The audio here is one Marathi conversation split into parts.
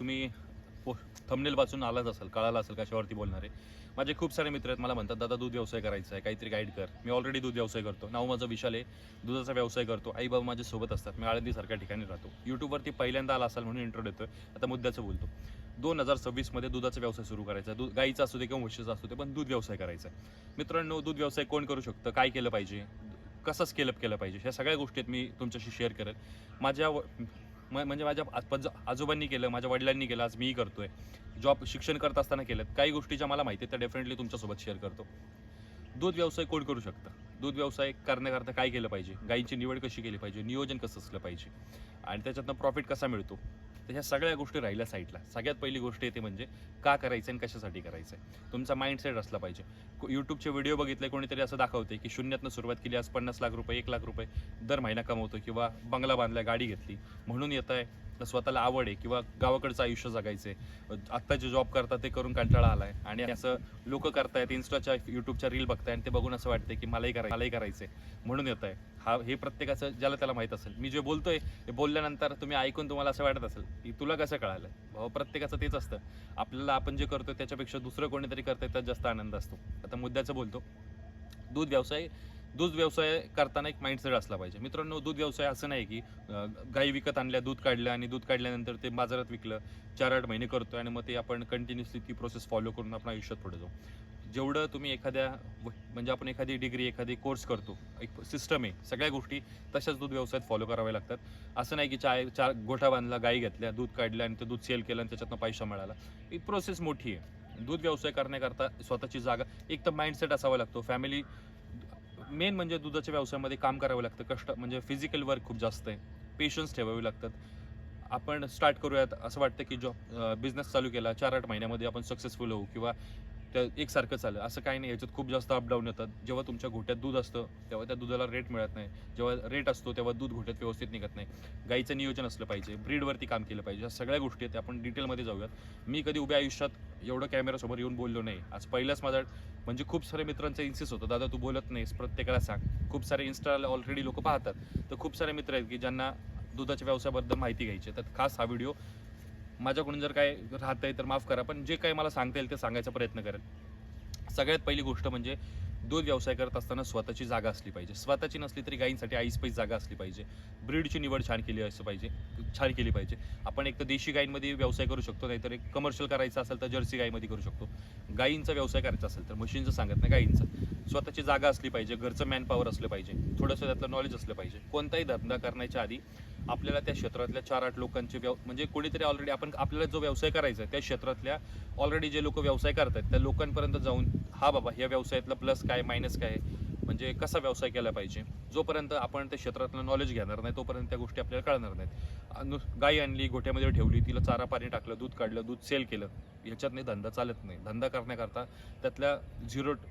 तुम्ही थंबनेल वाचून आलाच असेल, कळालं असेल कशावरती बोलणार आहे. माझे खूप सारे मित्र आहेत, मला म्हणतात दादा दूध व्यवसाय करायचा आहे, काहीतरी गाईड कर. मी ऑलरेडी दूध व्यवसाय करतो. नाव माझं विशाल आहे. दुधाचा व्यवसाय करतो. आई बाबा माझ्यासोबत असतात. मी आळंदीसारख्या ठिकाणी राहतो. यूट्यूबवरती पहिल्यांदा आला असाल म्हणून इंट्रो देतोय. आता मुद्द्याचं बोलतो. 2026 मध्ये दुधाचा व्यवसाय सुरू करायचा. दूध गाईचा असू दे किंवा म्हशीचा असू दे, पण दूध व्यवसाय करायचा आहे. मित्रांनो, दूध व्यवसाय कोण करू शकतं, काय केलं पाहिजे, कसं स्केल अप केलं पाहिजे, ह्या सगळ्या गोष्टीत मी तुमच्याशी शेअर करेल. म्हणजे माझ्या आजोबांनी केलं, माझ्या वडिलांनी केलं, आज मीही करतोय. शिक्षण करत असताना केलं. काही गोष्टी ज्या मला माहिती आहेत त्या डेफिनेटली तुमच्यासोबत शेअर करतो. दूध व्यवसाय कोण करू शकतं, दूध व्यवसाय करण्याकरता काय केलं पाहिजे, गाईंची निवड कशी केली पाहिजे, नियोजन कसं असलं पाहिजे आणि त्याच्यातनं प्रॉफिट कसा मिळतो, तर ह्या सगळ्या गोष्टी राहिल्या साईडला. सगळ्यात पहिली गोष्ट येते म्हणजे का करायचं आणि कशासाठी करायचं आहे. तुमचा माइंडसेट असला पाहिजे. यूट्यूबचे व्हिडिओ बघितले, कोणीतरी असं दाखवते की शून्यातनं सुरुवात केली, आज 50 लाख रुपये 1 लाख रुपये दर महिना कमवतो, किंवा बंगला बांधला, गाडी घेतली म्हणून येत आहे, स्वतःला आवड आहे, किंवा गावाकडचं आयुष्य जगायचे, आत्ता जे जॉब करतात ते करून कंटाळा आलाय आणि असं लोक करतायत, इन्स्टाच्या यूट्यूबच्या रील बघताय आणि ते बघून असं वाटतंय की मलाही करायचंय म्हणून येत आहे. हे प्रत्येकाचं ज्याला त्याला माहीत असेल. मी जे बोलतोय ते बोलल्यानंतर तुम्ही ऐकून तुम्हाला असं वाटत असेल की तुला कसं कळालं. भाऊ, प्रत्येकाचं तेच असतं. आपल्याला आपण जे करतोय त्याच्यापेक्षा दुसरं कोणीतरी करतंय त्यात जास्त आनंद असतो. आता मुद्द्याचं बोलतो. दूध व्यवसाय करताना एक माइंडसेट असला पाहिजे. मित्रांनो, दूध व्यवसाय असं नाही की गाई विकत आणल्या, दूध काढलं आणि दूध काढल्यानंतर ते बाजारात विकलं, 4-8 महिने करतोय आणि मग ते आपण कंटिन्युअसली ती प्रोसेस फॉलो करून आपण आयुष्यात पुढे जाऊ. जेवढं तुम्ही म्हणजे आपण एखादी डिग्री, एखादी कोर्स करतो, एक सिस्टम आहे, सगळ्या गोष्टी तशाच दूध व्यवसायात फॉलो कराव्या लागतात. असं नाही की चार गोठा बांधला, गाई घेतल्या, दूध काढलं आणि ते दूध सेल केलं आणि त्याच्यातनं पैसा मिळाला. ही प्रोसेस मोठी आहे. दूध व्यवसाय करण्याकरता स्वतःची जागा, एक तर माइंडसेट असावा लागतो. फॅमिली मेन म्हणजे दुधाच्या व्यवसायामध्ये काम करावं लागतं. कष्ट म्हणजे फिजिकल वर्क खूप जास्त आहे. पेशन्स ठेवावे लागतात. आपण स्टार्ट करूयात असं वाटतं की बिझनेस चालू केला, 4-8 महिन्यामध्ये आपण सक्सेसफुल होऊ किंवा त्या एकसारखं चालेल असं काही नाही. याच्यात खूप जास्त अपडाऊन येतात. जेव्हा तुमच्या घोट्यात दूध असतं तेव्हा त्या दुधाला रेट मिळत नाही. जेव्हा रेट असतो तेव्हा दूध घोट्यात व्यवस्थित निघत नाही. गाईचं नियोजन असलं पाहिजे, ब्रीडवरती काम केलं पाहिजे. या सगळ्या गोष्टी आहेत, आपण डिटेलमध्ये जाऊयात. मी कधी उभ्या आयुष्यात एवढं कॅमेरासमोर येऊन बोललो नाही. आज पहिलाच माझा म्हणजे खूप सारे मित्रांचा इन्सिस्ट होतं, दादा तू बोलत नाहीस, प्रत्येकाला सांग. खूप सारे इन्स्टाला ऑलरेडी लोक पाहतात, तर खूप सारे मित्र आहेत की ज्यांना दुधाच्या व्यवसायाबद्दल माहिती घ्यायची. तर खास हा व्हिडिओ माझ्याकडून जर काय राहत आहे तर माफ करा, पण जे काही मला सांगता येईल ते सांगायचा प्रयत्न करेल. सगळ्यात पहिली गोष्ट म्हणजे दूध व्यवसाय करत असताना स्वतःची जागा असली पाहिजे. स्वतःची नसली तरी गाईंसाठी आईस्पाईस जागा असली पाहिजे. ब्रीडची निवड छान केली पाहिजे. आपण एक तर देशी गाईंमध्ये व्यवसाय करू शकतो, नाहीतर एक कमर्शियल करायचं असेल तर जर्सी गाईमध्ये करू शकतो. गाईंचा व्यवसाय करायचा असेल तर म्हशींचं सांगत नाही, गाईंचा. स्वतःची जागा असली पाहिजे, घरचं मॅनपॉवर असलं पाहिजे, थोडंसं त्यातलं नॉलेज असलं पाहिजे. कोणताही धंदा करण्याच्या आधी आपल्याला त्या क्षेत्रातल्या 4-8 लोकांचे म्हणजे कोणीतरी ऑलरेडी आपल्याला जो व्यवसाय करायचा आहे त्या क्षेत्रातल्या ऑलरेडी जे लोक व्यवसाय करतात त्या लोकांपर्यंत जाऊन, हा बाबा या व्यवसायातलं प्लस काय मायनस काय, म्हणजे कसा व्यवसाय केला पाहिजे. जोपर्यंत आपण त्या क्षेत्रातलं नॉलेज घेणार नाही तोपर्यंत त्या गोष्टी आपल्याला कळणार नाहीत. गाई आणली, गोठ्यामध्ये ठेवली, तिला चारा पाणी टाकलं, दूध काढलं, दूध सेल केलं, ह्याच्यातनं धंदा चालत नाही. धंदा करण्याकरता त्यातल्या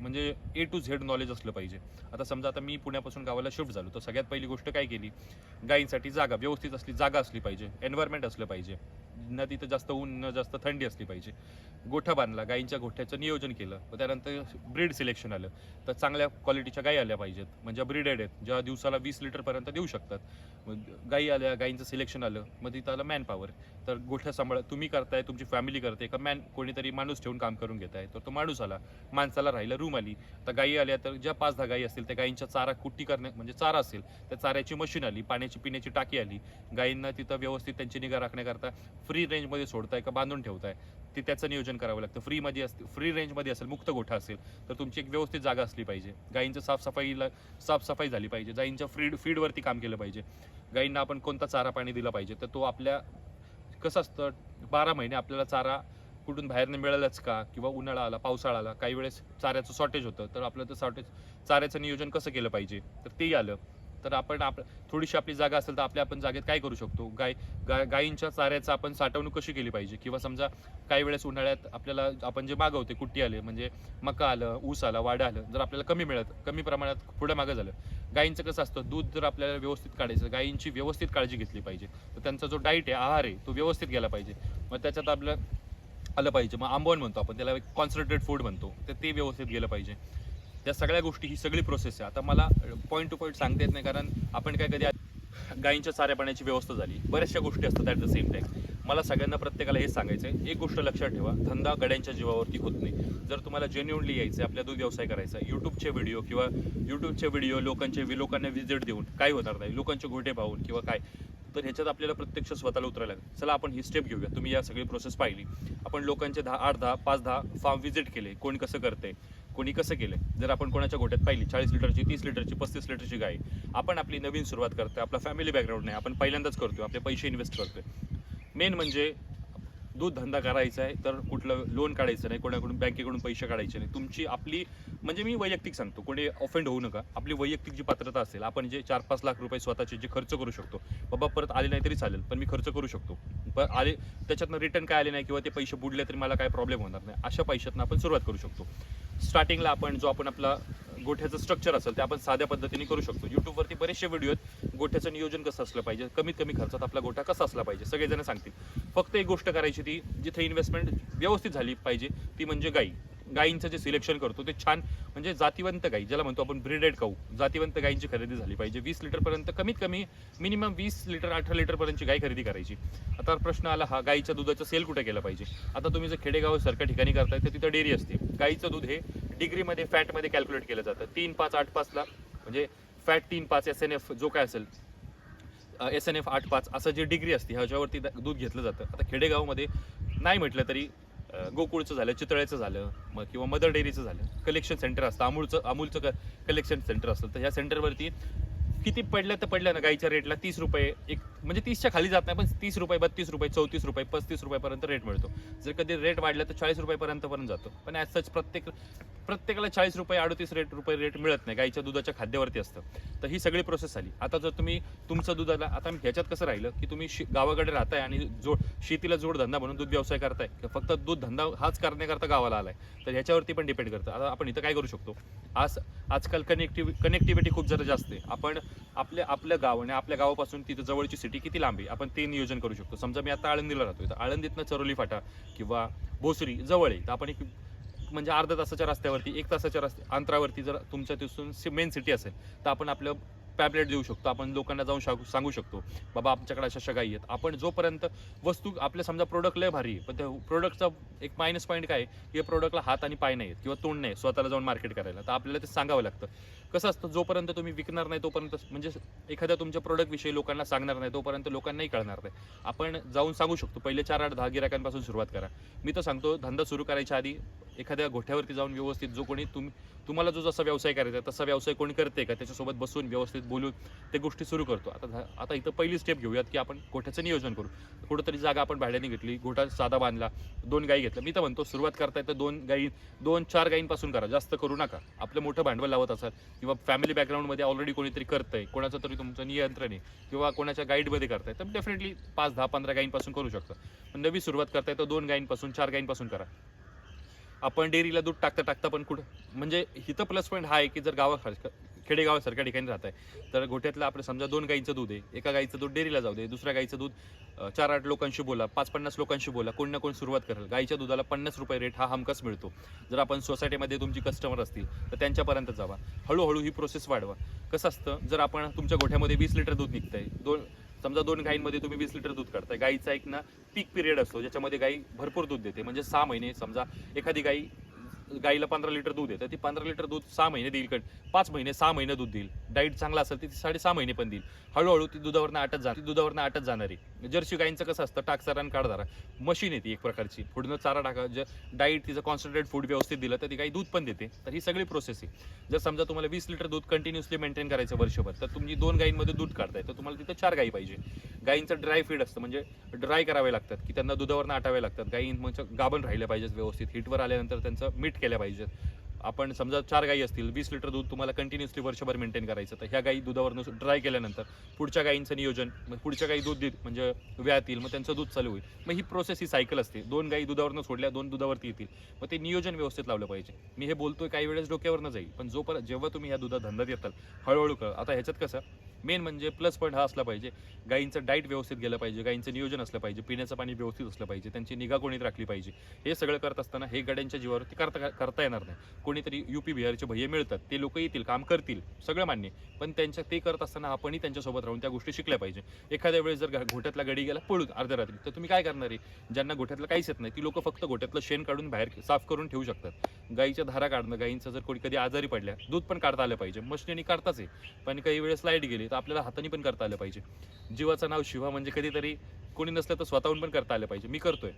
म्हणजे A to Z नॉलेज असलं पाहिजे. आता समजा आता मी पुण्यापासून गावाला शिफ्ट झालो, तर सगळ्यात पहिली गोष्ट काय केली, गाईंसाठी जागा व्यवस्थित जागा असली पाहिजे, एन्व्हायरमेंट असलं पाहिजे, न तिथं जास्त ऊन न जास्त थंडी असली पाहिजे. गोठा बांधला, गाईंच्या गोठ्याचं नियोजन केलं, त्यानंतर ब्रीड सिलेक्शन आलं. तर चांगल्या क्वालिटीच्या गाई आल्या पाहिजेत, म्हणजे ब्रीडेड आहेत, ज्या दिवसाला 20 लिटरपर्यंत देऊ शकतात. गाई आल्या, गाईंचं सिलेक्शन आलं, मग तिथं आलं मॅन पॉवर. तर गोठ्या तुम्ही करताय, तुमची फॅमिली करते का कोणीतरी माणूस ठेवून काम करून घेताय, तर तो माणूस आला, माणसाला राहिलं रूम आली. तर गाई आल्या, तर ज्या 5-10 गाई असतील त्या गाईंच्या चारा कुट्टी म्हणजे चारा असेल त्या चाऱ्याची मशीन आली, पिण्याची टाकी आली. गाईंना तिथं व्यवस्थित त्यांची निगा राखण्याकरता फ्री रेंजमध्ये सोडताय का बांधून ठेवताय ते त्याचं नियोजन करावं लागतं. फ्री रेंजमध्ये असेल, मुक्त गोठा असेल तर तुमची एक व्यवस्थित जागा असली पाहिजे. गाईंच्या साफसफाई झाली पाहिजे. गाईंच्या फीडवरती काम केलं पाहिजे. गाईंना आपण कोणता चारा पाणी दिला पाहिजे, तर तो आपल्या कसं असतं 12 महिने आपल्याला चारा कुठून बाहेरनं मिळालंच का, किंवा उन्हाळा आला, पावसाळा आला, काही वेळेस चाऱ्याचं शॉर्टेज होतं, तर आपलं ते चाऱ्याचं नियोजन कसं केलं पाहिजे, तर तेही आलं. तर आपण थोडीशी आपली जागा असेल तर आपण जागेत काय करू शकतो, गाईंच्या चाऱ्याचं आपण साठवणूक कशी केली पाहिजे. किंवा समजा काही वेळेस उन्हाळ्यात आपल्याला आपण जे मागवते कुट्टी आले, म्हणजे मका आलं, ऊस आला, वाडा आलं, जर आपल्याला कमी प्रमाणात पुढे मागं झालं, गाईंचं कसं असतं, दूध जर आपल्याला व्यवस्थित काढायचं, गाईंची व्यवस्थित काळजी घेतली पाहिजे. तर त्यांचा जो डाईट आहे, आहार आहे, तो व्यवस्थित गेला पाहिजे. मग त्याच्यात आपलं आलं पाहिजे, मग आंबवण म्हणतो आपण त्याला, कॉन्सन्ट्रेटेड फूड म्हणतो, तर ते व्यवस्थित गेलं पाहिजे. त्या सगळ्या गोष्टी, ही सगळी प्रोसेस आहे. आता मला पॉईंट टू पॉईंट सांगता येत नाही, कारण आपण काय कधी गाईंच्या चाऱ्या पाण्याची व्यवस्था झाली, बऱ्याचशा गोष्टी असतात ॲट द सेम टाईम. मला सगळ्यांना प्रत्येकाला हेच सांगायचं आहे, एक गोष्ट लक्षात ठेवा, धंदा गड्यांच्या जीवावरती होत नाही. जर तुम्हाला जेन्युइनली यायचं आपल्या दूध व्यवसाय करायचा, यूट्यूबचे व्हिडिओ लोकांना व्हिजिट देऊन काय होणार नाही, लोकांचे घोटे पाहून किंवा काय, तर ह्याच्यात आपल्याला प्रत्यक्ष स्वतःला उतरायला लागेल. चला आपण ही स्टेप घेऊया. तुम्ही या सगळी प्रोसेस पाहिली, आपण लोकांचे 8-10 5-10 फार्म व्हिजिट केले, कोणी कसं करते, कोणी कसं केलंय. जर आपण कोणाच्या गोट्यात पाहिली 40 लिटरची, 30 लिटरची, 35 लिटरची गाय, आपण आपली नवीन सुरुवात करतोय, आपला फॅमिली बॅकग्राऊंड नाही, आपण पहिल्यांदाच करतोय, आपले पैसे इन्व्हेस्ट करतोय. मेन म्हणजे दूध धंदा करायचा आहे तर कुठलं लोन काढायचं नाही, कोणाकडून बँकेकडून पैसे काढायचे नाही. तुमची आपली म्हणजे मी वैयक्तिक सांगतो, कोणी ऑफेंड होऊ नका, आपली वैयक्तिक जी पात्रता असेल, आपण जे 4-5 लाख रुपये स्वतःचे जे खर्च करू शकतो, बाबा परत आले नाही तरी चालेल पण मी खर्च करू शकतो, पण आले त्याच्यातनं रिटर्न काय आले नाही किंवा ते पैसे बुडले तरी मला काय प्रॉब्लेम होणार नाही, अशा पैशातनं आपण सुरुवात करू शकतो. स्टार्टिंगला आपण आपला गोठ्याचं स्ट्रक्चर असेल ते आपण साध्या पद्धतीने करू शकतो. यूट्यूबवरती बरेचसे व्हिडिओ आहेत, गोठ्याचं नियोजन कसं असलं पाहिजे, कमीत कमी खर्चात आपला गोठा कसा असला पाहिजे, सगळेजण सांगतील. फक्त एक गोष्ट करायची, ती जिथे इन्व्हेस्टमेंट व्यवस्थित झाली पाहिजे ती म्हणजे गायींचं जे सिलेक्शन करतो ते छान म्हणजे जातीवंत गाई, ज्याला म्हणतो आपण ब्रीडेड काऊ, जातीवंत गायींची खरेदी झाली पाहिजे. 20 लिटरपर्यंत कमीत कमी मिनिमम 20 लिटर 18 लिटरपर्यंतची गाय खरेदी करायची. आता प्रश्न आला हा गाईच्या दुधाचं सेल कुठे केलं पाहिजे. आता तुम्ही जर खेडेगाव सारख्या ठिकाणी करताय तर तिथं डेअरी असते. गाईचं दूध हे डिग्रीमध्ये फॅटमध्ये कॅल्क्युलेट केलं जातं. 3-5 8-5ला म्हणजे फॅट 3-5 SNF जो काय असेल SNF 8-5 असं जे डिग्री असते ह्याच्यावरती दूध घेतलं जातं. आता खेडेगावमध्ये नाही म्हटलं तरी गोकुळचं झालं, चितळेचं झालं, मग किंवा मदर डेअरीचं झालं, कलेक्शन सेंटर असतं, अमूलचं कलेक्शन सेंटर असतं. तर ह्या सेंटरवरती किती पडलं ना गाईच्या रेटला 30 रुपये, एक म्हणजे 30च्या खाली जात नाही, पण 30 रुपये, 32 रुपये, 34 रुपये, 35 रुपयापर्यंत रेट मिळतो. जर कधी रेट वाढला तर 40 रुपयापर्यंत जातो. पण ॲज सच प्रत्येकाला 40 रुपये 38 रुपये रेट मिळत नाही, गाईच्या दुधाच्या खाद्यावरती असतं. तर ही सगळी प्रोसेस झाली. आता जर तुम्ही तुमचं दुधाला, आता ह्याच्यात कसं राहिलं की तुम्ही गावाकडे राहताय आणि शेतीला जोडधंदा म्हणून दूध व्यवसाय करताय, फक्त दूध धंदा हाच करण्याकरता गावाला आलाय, तर ह्याच्यावरती पण डिपेंड करतं. आता आपण इथं काय करू शकतो, आजकाल कनेक्टिव्हिटी खूप जरा जास्त आहे. आपण आपल्या गाव आणि आपल्या गावापासून तिथं जवळची सिटी किती लांब आहे, आपण ते नियोजन करू शकतो. समजा मी आता आळंदीला राहतोय, तर आळंदीतनं चरोली फाटा किंवा भोसरी जवळ आहे, तर आपण एक म्हणजे अर्ध्या तासाच्या रस्त्यावरती, 1 तासाच्या अंतरावरती जर तुमच्या तिथून मेन सिटी असेल तर आपण आपलं पॅम्पलेट देऊ शकतो. आपण लोकांना जाऊन सांगू शकतो, बाबा आमच्याकडे अशा गायी आहेत. आपण जोपर्यंत वस्तू आपल्या समजा प्रोडक्ट लय भारी आहे, पण त्या प्रोडक्टचा एक मायनस पॉईंट काय आहे की प्रोडक्टला हात आणि पाय नाही आहेत किंवा तोंड नाही स्वतःला जाऊन मार्केट करायला, तर आपल्याला ते सांगावं लागतं. कसं असतं, जोपर्यंत तुम्ही विकणार नाही तोपर्यंत, म्हणजे एखाद्या तुमच्या प्रोडक्टविषयी लोकांना सांगणार नाही तोपर्यंत लोकांनाही कळणार नाही. आपण जाऊन सांगू शकतो. पहिले 4-8-10 गिरायकांपासून सुरुवात करा. मी तर सांगतो, धंदा सुरू करायच्या आधी एखाद्या गोठ्यावरती जाऊन व्यवस्थित, जो कोणी तुम्हाला जो जसा व्यवसाय करायचा तसा व्यवसाय कोणी करते का त्याच्यासोबत बसून व्यवस्थित बोलून ते गोष्टी सुरू करतो. आता इथं पहिली स्टेप घेऊयात की आपण गोठ्याचं नियोजन करू. कुठंतरी जागा आपण भाड्याने घेतली, गोठा साधा बांधला, 2 गायी घेतल्या. मी तर म्हणतो सुरुवात करताय तर 2-4 गायींपासून करा, जास्त करू नका. आपलं मोठं भांडवल लावत असाल किंवा फॅमिली बॅकग्राऊंडमध्ये ऑलरेडी कोणीतरी करतंय, कोणाचं तरी तुमचं नियंत्रण आहे किंवा कोणाच्या गाईडमध्ये करताय, तर डेफिनेटली 5, 10, 15 गायींपासून करू शकता. पण नवी सुरुवात करताय तर 2 गायींपासून, 4 गायींपासून करा. आपण डेअरीला दूध टाकता पण कुठं म्हणजे इथं प्लस पॉईंट हा आहे की जर खेडेगावासारख्या ठिकाणी राहत आहे तर गोठ्यातलं आपलं समजा 2 गाईंचं दूध आहे, एका गाईचं दूध डेअरीला जाऊ दे, दुसऱ्या गाईचं दूध 4-8 लोकांशी बोला, 5-50 लोकांशी बोला, कोण ना कोण सुरुवात करेल. गाईच्या दुधाला 50 रुपये रेट हा हमखास मिळतो. जर आपण सोसायटीमध्ये तुमची कस्टमर असतील तर त्यांच्यापर्यंत जावा, हळूहळू ही प्रोसेस वाढवा. कसं असतं, जर आपण तुमच्या गोठ्यामध्ये 20 लिटर दूध निघतंय, समजा 2 गायींमध्ये तुम्ही 20 लिटर दूध काढताय, गाईचा एक ना पीक पिरियड असतो ज्याच्यामध्ये गाई भरपूर दूध देते. म्हणजे 6 महिने, समजा एखादी गाईला 15 लिटर दूध आहे तर ती 15 लिटर दूध 6 महिने देईल, 5 महिने 6 महिने दूध देईल. डाईट चांगला असेल तर ती 6.5 महिने पण देईल. हळूहळू ती दुधावरनं आटत जाणारी. जर्सी गाईंचं कसं असतं, टाकसारा आणि काढधारा मशीन येते एक प्रकारची, पुढनं चारा टाका, डाईट तिचं कॉन्सन्ट्रेट फूड व्यवस्थित दिलं तर ती गाई दूध पण देते. तर ही सगळी प्रोसेस आहे. जर समजा तुम्हाला 20 लिटर दूध कंटिन्युअसली मेंटेन करायचं वर्षभर, तर तुम्ही 2 गायींमध्ये दूध काढताय तर तुम्हाला तिथं 4 गायी पाहिजे. गायींचं ड्राय फीड असतं, म्हणजे ड्राय करावे लागतात की त्यांना दुधावरनं आटावे लागतात. गायी म्हणजे गाभण राहिल्या पाहिजेत, व्यवस्थित हिटवर आल्यानंतर त्यांचं मीठ केल्या पाहिजेत. आपण समजा 4 गायी असतील, 20 लिटर दूध तुम्हाला कंटिन्युअसली वर्षभर मेंटेन करायचं, तर ह्या गायी दुधावरनं ड्राय केल्यानंतर पुढच्या गायींचं नियोजन, मग पुढच्या गायी दूध देत म्हणजे व्यातील, मग त्यांचं दूध चालू होईल. मग ही प्रोसेस, ही सायकल असते. 2 गायी दुधावरनं सोडल्या, 2 दुधावरती येतील. मग ते नियोजन व्यवस्थित लावलं पाहिजे. मी हे बोलतोय काही वेळेस डोक्यावरनं जाईल, पण जेव्हा तुम्ही ह्या दुधा धंद्यात येताल हळूहळू आता ह्याच्यात कसं मेन म्हणजे प्लस पॉईंट हा असला पाहिजे, गाईंचं डाईट व्यवस्थित गेलं पाहिजे, गाईंचं नियोजन असलं पाहिजे, पिण्याचं पाणी व्यवस्थित असलं पाहिजे, त्यांची निगा कोणी राखली पाहिजे. हे सगळं करत असताना हे गाड्यांच्या जीवावर ते करता येणार नाही. कोणीतरी UP बिहारचे भैये मिळतात, ते लोक येतील, काम करतील, सगळं मान्य. पण ते करत असताना आपणही त्यांच्यासोबत राहून त्या गोष्टी शिकल्या पाहिजे. एखाद्या वेळेस जर घोट्यातला गडी गेला पळून अर्ध्या रात्री, तर तुम्ही काय करणार आहे? ज्यांना घोट्यातलं काहीच येत नाही ती लोक फक्त घोट्यातलं शेण काढून बाहेर साफ करून ठेवू शकतात. गाईच्या धारा काढणं, गाईंचं जर कोणी कधी आजारी पडल्या, दूध पण काढता आलं पाहिजे. मशिनी काढताच आहे, पण काही वेळेस लाईट गेली तर आपल्याला हाताने पण करता आलं पाहिजे. जीवाचं नाव शिवा म्हणजे कधीतरी कोणी नसलं तर स्वतःहून पण करता आलं पाहिजे. मी करतोय.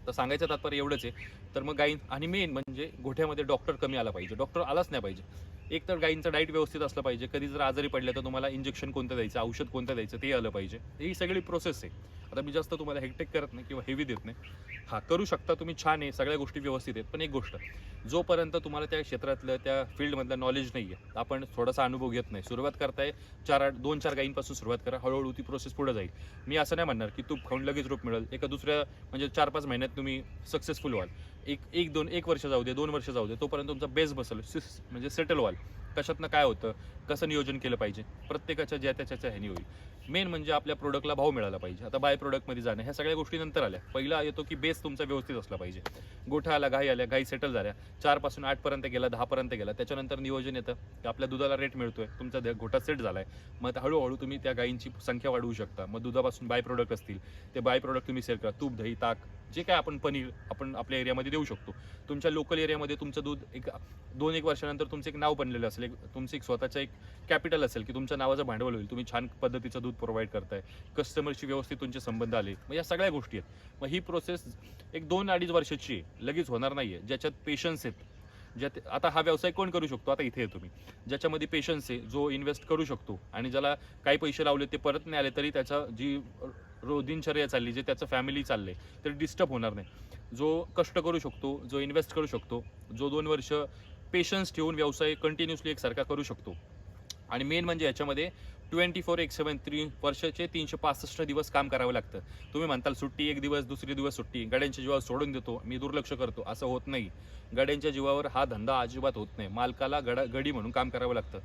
तर सांगायचं तात्पर्य एवढंच आहे. तर मग गाई आणि मेन म्हणजे गोठ्यामध्ये डॉक्टर कमी आला पाहिजे, डॉक्टर आलाच नाही पाहिजे. एक तर गाईंचं डाईट व्यवस्थित असलं पाहिजे. कधी जर आजारी पडलं तर तुम्हाला इंजेक्शन कोणतं द्यायचं, औषध कोणतं द्यायचं ते आलं पाहिजे. ही सगळी प्रोसेस आहे. आता मी जास्त तुम्हाला हेक्टेक करत नाही किंवा हेवी देत नाही. हा करू शकता तुम्ही, छान आहे, सगळ्या गोष्टी व्यवस्थित आहेत. पण एक गोष्ट, जोपर्यंत तुम्हाला त्या क्षेत्रातलं त्या फील्डमधलं नॉलेज नाही आहे, आपण थोडासा अनुभव घेत नाही, सुरुवात करताय 2-4 गाईंपासून सुरुवात करा. हळूहळू ती प्रोसेस पुढे जाईल. मी असं नाही म्हणणार की तूप खाऊन लगेच रूप मिळेल. एका दुसऱ्या म्हणजे 4-5 महिन्यात तुम्ही सक्सेसफुल व्हाल. एक वर्ष जाऊ दे, 2 वर्ष जाऊ दे, तोपर्यंत तुमचा बेस बसेल, म्हणजे सेटल व्हाल. कशातनं काय होतं, कसं नियोजन केलं पाहिजे, प्रत्येकाच्या ज्या त्याच्या ह्यानी होईल. मेन म्हणजे आपल्या प्रोडक्टला भाव मिळाला पाहिजे. आता बाय प्रोडक्टमध्ये जाणं, ह्या सगळ्या गोष्टी नंतर आल्या. पहिला येतो की बेस तुमचा व्यवस्थित असला पाहिजे. गोठा आला, गाई सेटल झाल्या, 4 पासून 8 पर्यंत गेला, 10 पर्यंत गेला. त्याच्यानंतर नियोजन येतं की आपल्या दुधाला रेट मिळतोय, तुमचा गोठा सेट झालाय. मग हळूहळू तुम्ही त्या गाईंची संख्या वाढवू शकता. मग दुधापासून बाय प्रोडक्ट असतील, ते बाय प्रोडक्ट तुम्ही सेल करा. तूप, दही, ताक, जे काय आपण पनीर आपण आपल्या एरियामध्ये देऊ शकतो. तुमच्या लोकल एरियामध्ये तुमचं दूध 2-1 वर्षानंतर तुमचं एक नाव बनलेलं असेल, तुमचं एक स्वतःचं एक कॅपिटल असेल की तुमच्या नावाचं भांडवल होईल. तुम्ही छान पद्धतीचं दूध प्रोव्हाइड करताय, कस्टमरशी व्यवस्थित तुमचे संबंध आले. मग या सगळ्या गोष्टी आहेत. मग ही प्रोसेस एक 2-2.5 वर्षाची आहे, लगेच होणार नाहीये. ज्याच्यात पेशन्स आहेत, आता हा व्यवसाय कोण करू शकतो, आता इथे आहे तुम्ही, ज्याच्यामध्ये पेशन्स आहे, जो इन्व्हेस्ट करू शकतो आणि ज्याला काही पैसे लावले ते परत नाही आले तरी त्याचा जी दिनचर्या चालली, जे त्याचं फॅमिली चाललंय, तर डिस्टर्ब होणार नाही. जो कष्ट करू शकतो, जो इन्व्हेस्ट करू शकतो, जो 2 वर्ष पेशन्स ठेवून व्यवसाय कंटिन्युअसली एकसारखा करू शकतो. आणि मेन म्हणजे याच्यामध्ये 24/7 वर्षाचे 365 दिवस काम करावं लागतं. तुम्ही म्हणताल सुट्टी एक दिवस, दुसरी दिवस सुट्टी, गाड्यांच्या जीवावर सोडून देतो, मी दुर्लक्ष करतो, असं होत नाही. गाड्यांच्या जीवावर हा धंदा अजिबात होत नाही. मालकाला गडी म्हणून काम करावं लागतं.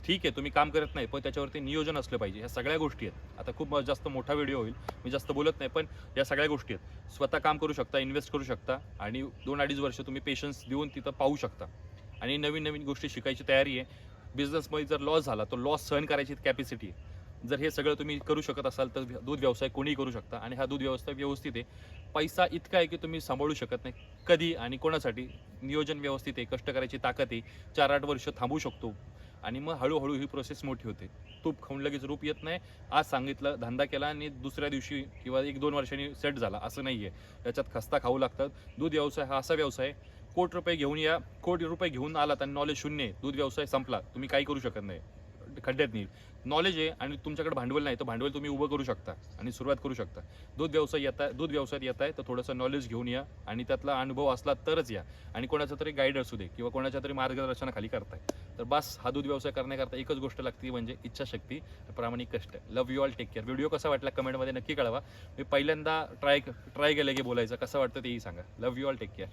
ठीक आहे, तुम्ही काम करत नाही, पण त्याच्यावरती नियोजन असलं पाहिजे. ह्या सगळ्या गोष्टी आहेत. आता खूप जास्त मोठा व्हिडिओ होईल, मी जास्त बोलत नाही, पण या सगळ्या गोष्टी आहेत. स्वतः काम करू शकता, इन्व्हेस्ट करू शकता आणि 2-2.5 वर्ष तुम्ही पेशन्स देऊन तिथं पाहू शकता. आणि नवीन गोष्टी शिकायची तयारी आहे. बिझनेसमध्ये जर लॉस झाला तो लॉस सहन करायची कॅपॅसिटी आहे. जर हे सगळं तुम्ही करू शकत असाल तर दूध व्यवसाय कोणीही करू शकता. आणि हा दूध व्यवसाय व्यवस्थित आहे. पैसा इतका आहे की तुम्ही सांभाळू शकत नाही कधी आणि कोणासाठी. नियोजन व्यवस्थित आहे, कष्ट करायची ताकद आहे, 4-8 वर्ष थांबू शकतो आणि मग हळूहळू ही प्रोसेस मोठी होते. तूप खाऊन लगेच रूप येत नाही. आज सांगितलं, धंदा केला आणि दुसऱ्या दिवशी किंवा 1-2 वर्षांनी सेट झाला असं नाही आहे. त्याच्यात खस्ता खाऊ लागतात. दूध व्यवसाय हा असा व्यवसाय आहे, कोटी रुपये घेऊन आलात आणि नॉलेज शून्य आहे, दूध व्यवसाय संपला, तुम्ही काही करू शकत नाही, खड्ड्यात नेईल. नॉलेज आहे आणि तुमच्याकडे भांडवल नाही, तर भांडवल तुम्ही उभं करू शकता आणि सुरुवात करू शकता. दूध व्यवसायात येत आहे तर थोडंसं नॉलेज घेऊन या आणि त्यातला अनुभव असला तरच या. आणि कोणाचा तरी गाईड असू दे किंवा कोणाच्या तरी मार्गदर्शनाखाली करताय तर बस. हा दूध व्यवसाय करण्याकरता एकच गोष्ट लागते, म्हणजे इच्छाशक्ती, प्रामाणिक कष्ट. Love you all, take care. Video कसा वाटला कमेंटमध्ये नक्की कळवा. मी पहिल्यांदा ट्राय केलं की बोलायचं, कसं वाटतं तेही सांगा. Love you all, take care.